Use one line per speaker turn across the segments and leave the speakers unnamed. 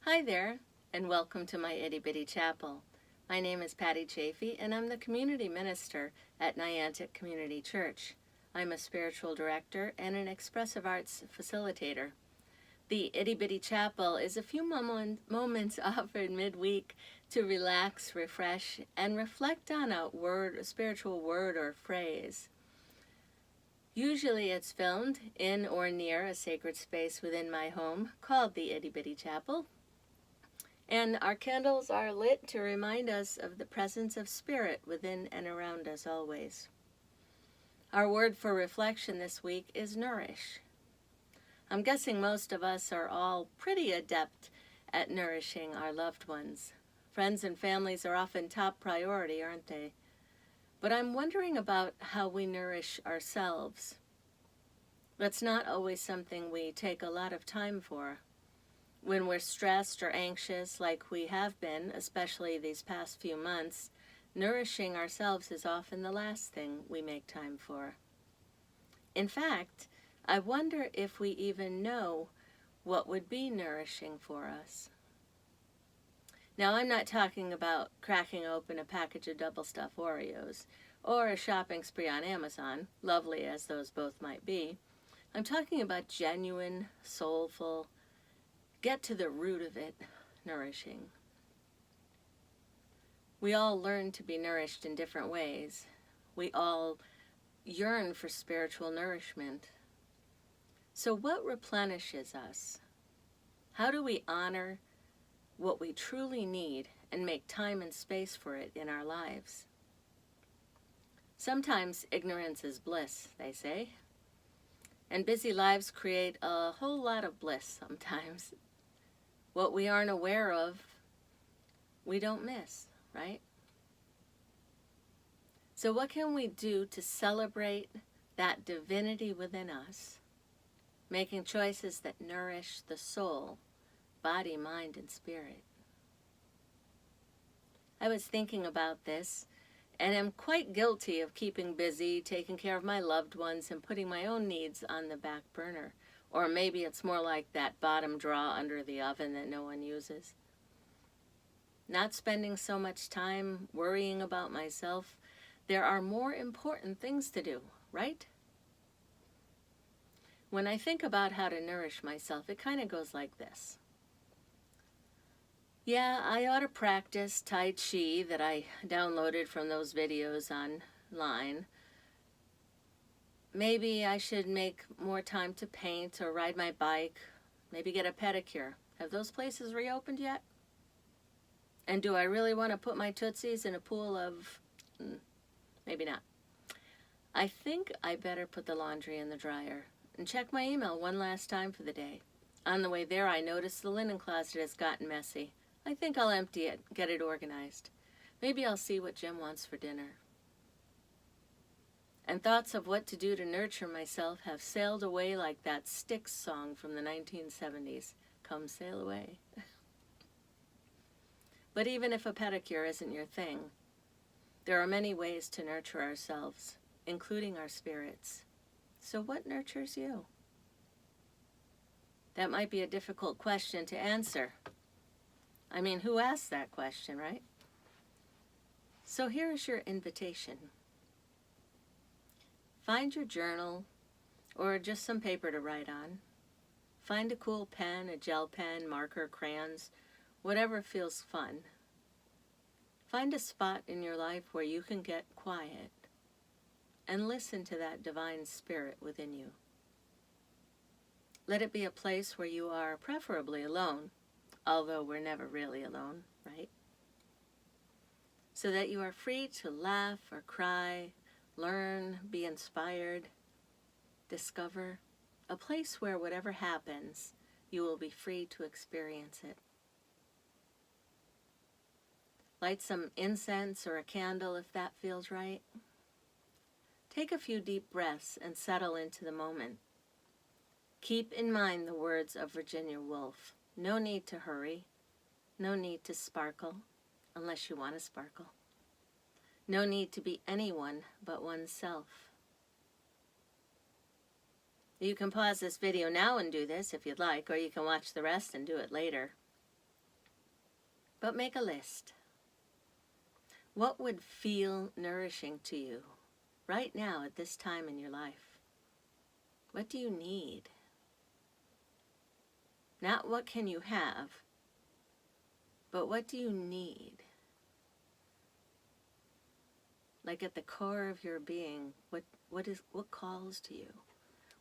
Hi there, and welcome to my Itty Bitty Chapel. My name is Patty Chaffee, and I'm the community minister at Niantic Community Church. I'm a spiritual director and an expressive arts facilitator. The Itty Bitty Chapel is a few moments offered midweek to relax, refresh, and reflect on a spiritual word or phrase. Usually it's filmed in or near a sacred space within my home called the Itty Bitty Chapel. And our candles are lit to remind us of the presence of spirit within and around us always. Our word for reflection this week is nourish. I'm guessing most of us are all pretty adept at nourishing our loved ones. Friends and families are often top priority, aren't they? But I'm wondering about how we nourish ourselves. That's not always something we take a lot of time for. When we're stressed or anxious like we have been, especially these past few months, nourishing ourselves is often the last thing we make time for. In fact, I wonder if we even know what would be nourishing for us. Now, I'm not talking about cracking open a package of double stuffed Oreos or a shopping spree on Amazon, lovely as those both might be. I'm talking about genuine, soulful, get to the root of it, nourishing. We all learn to be nourished in different ways. We all yearn for spiritual nourishment. So what replenishes us? How do we honor what we truly need and make time and space for it in our lives? Sometimes ignorance is bliss, they say. And busy lives create a whole lot of bliss sometimes. What we aren't aware of, we don't miss, right? So what can we do to celebrate that divinity within us, making choices that nourish the soul, body, mind, and spirit? I was thinking about this, and am quite guilty of keeping busy, taking care of my loved ones, and putting my own needs on the back burner. Or maybe it's more like that bottom drawer under the oven that no one uses. Not spending so much time worrying about myself. There are more important things to do, right? When I think about how to nourish myself, it kind of goes like this. Yeah, I ought to practice Tai Chi that I downloaded from those videos online. Maybe I should make more time to paint or ride my bike, maybe get a pedicure. Have those places reopened yet? And do I really want to put my tootsies in a pool of... maybe not. I think I better put the laundry in the dryer and check my email one last time for the day. On the way there, I noticed the linen closet has gotten messy. I think I'll empty it, get it organized. Maybe I'll see what Jim wants for dinner. And thoughts of what to do to nurture myself have sailed away like that Styx song from the 1970s, Come Sail Away. But even if a pedicure isn't your thing, there are many ways to nurture ourselves, including our spirits. So what nurtures you? That might be a difficult question to answer. I mean, who asked that question, right? So here is your invitation. Find your journal or just some paper to write on. Find a cool pen, a gel pen, marker, crayons, whatever feels fun. Find a spot in your life where you can get quiet and listen to that divine spirit within you. Let it be a place where you are preferably alone, although we're never really alone, right? So that you are free to laugh or cry, learn, be inspired, discover, a place where whatever happens, you will be free to experience it. Light some incense or a candle if that feels right. Take a few deep breaths and settle into the moment. Keep in mind the words of Virginia Woolf. No need to hurry. No need to sparkle, unless you want to sparkle. No need to be anyone but oneself. You can pause this video now and do this if you'd like, or you can watch the rest and do it later. But make a list. What would feel nourishing to you right now at this time in your life? What do you need? Not what can you have, but what do you need? Like at the core of your being, what calls to you?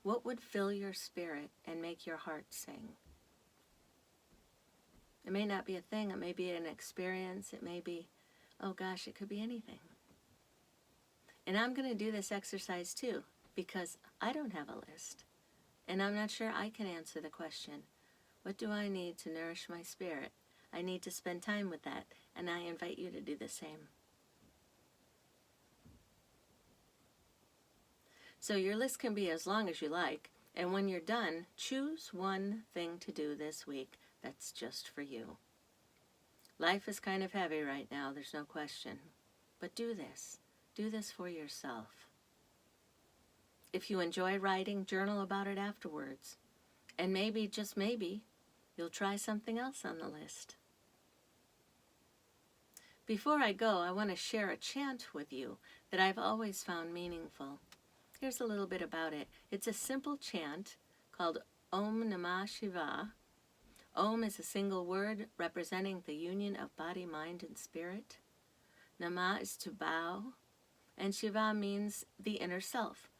What would fill your spirit and make your heart sing? It may not be a thing, it may be an experience, it may be, oh gosh, it could be anything. And I'm going to do this exercise too, because I don't have a list. And I'm not sure I can answer the question, what do I need to nourish my spirit? I need to spend time with that, and I invite you to do the same. So your list can be as long as you like, and when you're done, choose one thing to do this week that's just for you. Life is kind of heavy right now, there's no question. But do this. Do this for yourself. If you enjoy writing, journal about it afterwards. And maybe, just maybe, you'll try something else on the list. Before I go, I want to share a chant with you that I've always found meaningful. Here's a little bit about it. It's a simple chant called Om Namah Shivaya. Om is a single word representing the union of body, mind, and spirit. Namah is to bow, and Shiva means the inner self.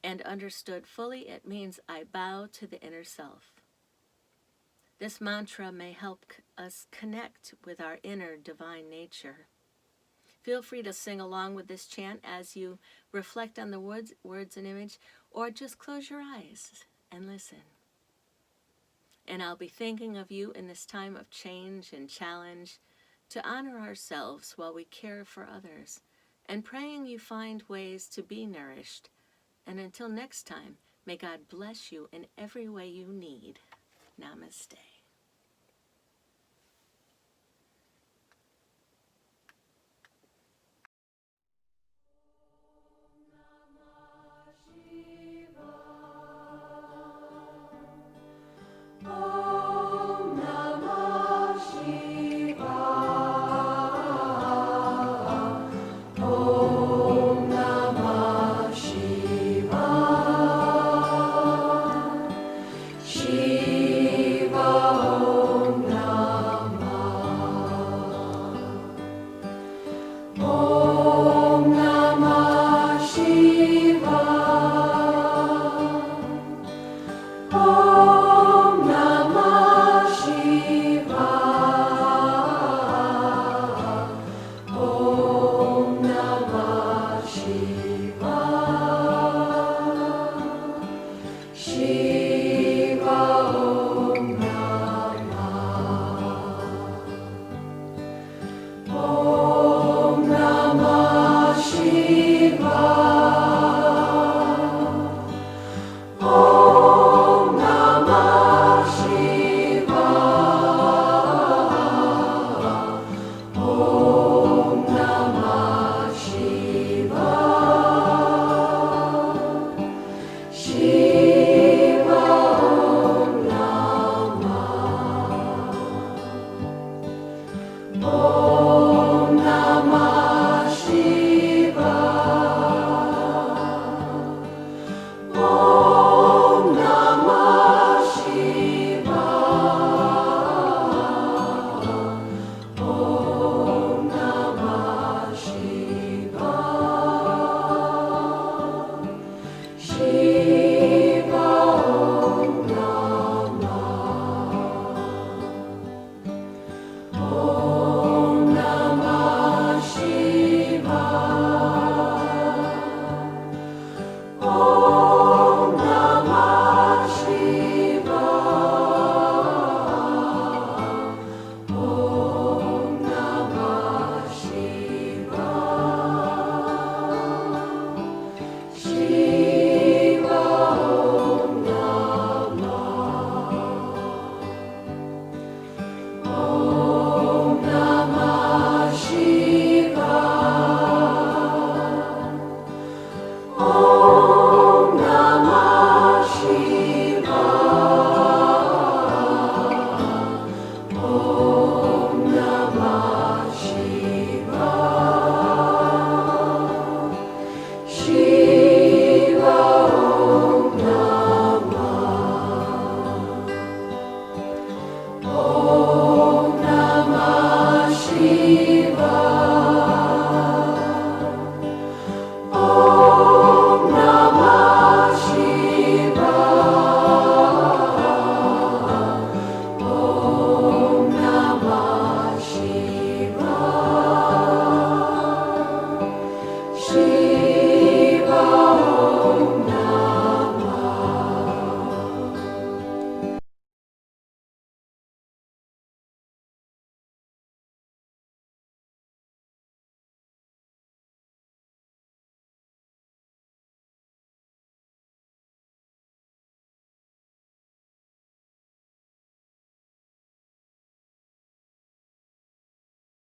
And understood fully, it means I bow to the inner self. This mantra may help us connect with our inner divine nature. Feel free to sing along with this chant as you reflect on the words and image, or just close your eyes and listen. And I'll be thinking of you in this time of change and challenge to honor ourselves while we care for others, and praying you find ways to be nourished. And until next time, may God bless you in every way you need. Namaste.